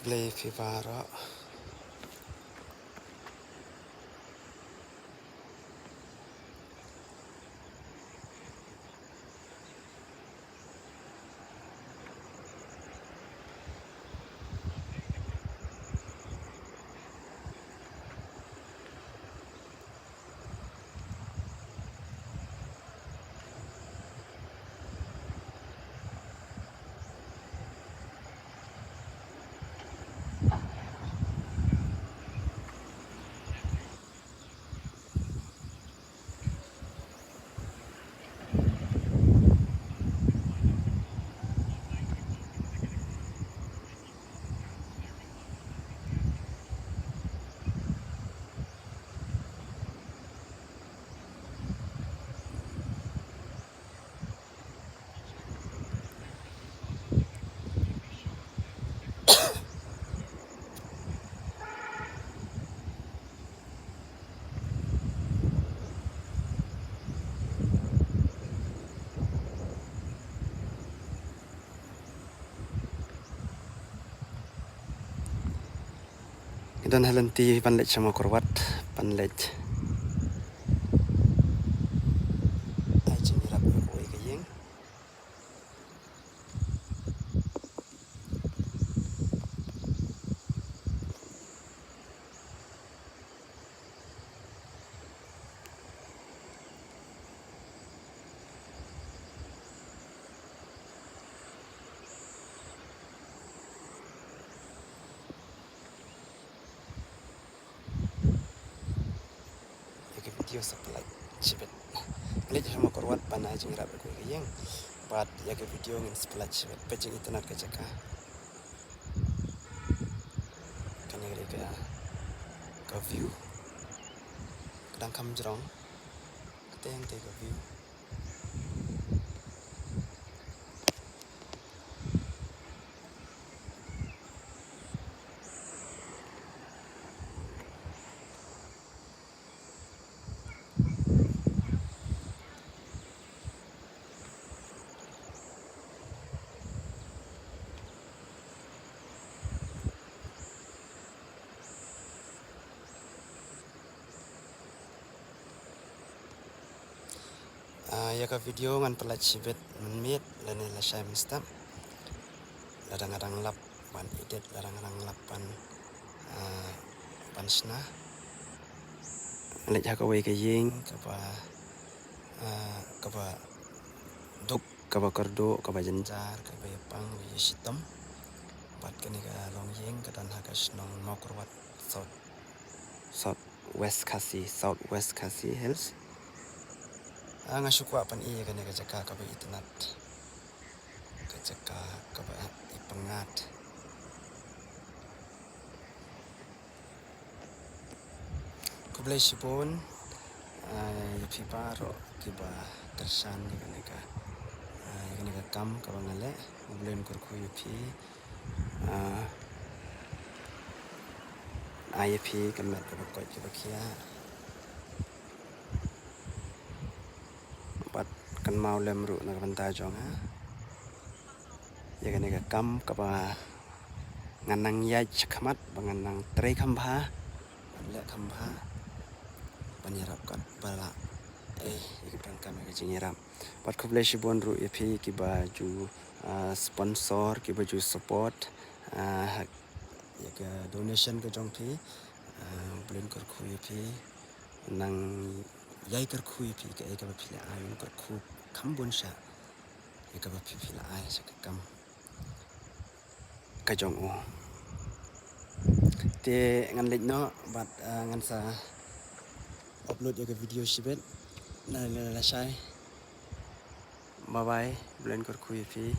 Play Fivara. Dan halanti panlet sama korwat panlet ai chinirap ko ay kayeng video sa palat chibet palit sama korwat panai chinirap ko kayeng bat ya ke video ngin palat chibet pejeng internet ka jaka kan ya ka view kadang kam jrong kateng te ka view ya ka video ngan palat chibet menit lene la shai mistam ladang-ladang lap ban idet ladang-ladang lap ban sna lek ka wei ka yeng ka ba duk ka ba kardo ka ba janjar ka ba pang wi sitam bat ka ni ka long yeng ka dan ha ka snong mokrwat south west Khasi Hills nga syukwa pan iya ka ni ka jaka ka ba itnat ka jaka ka ba ipangat kublai sipon piparo kiba tersan ni ka kam ka bangale ublen kurku yupi IFP kemet ka bakot kiba kia bat kan mau lemru na banta jong ha ya ka kam ka ba nganang ya chakmat banganang trei khambha le khambha panirap kat bala ikan kami ke jingiram pat kublai shibon ru epi ki baju sponsor ki baju support ya ke donation ke jong pi blin kar khu epi nang yai kar khu epi ke ka ba phila ayun kar khu khambun sha ya ka ba phila ay sa kam ka jong o te ngan lek no bat ngan sa upload ya ke video shibet na la shai bye bye blend kar khu epi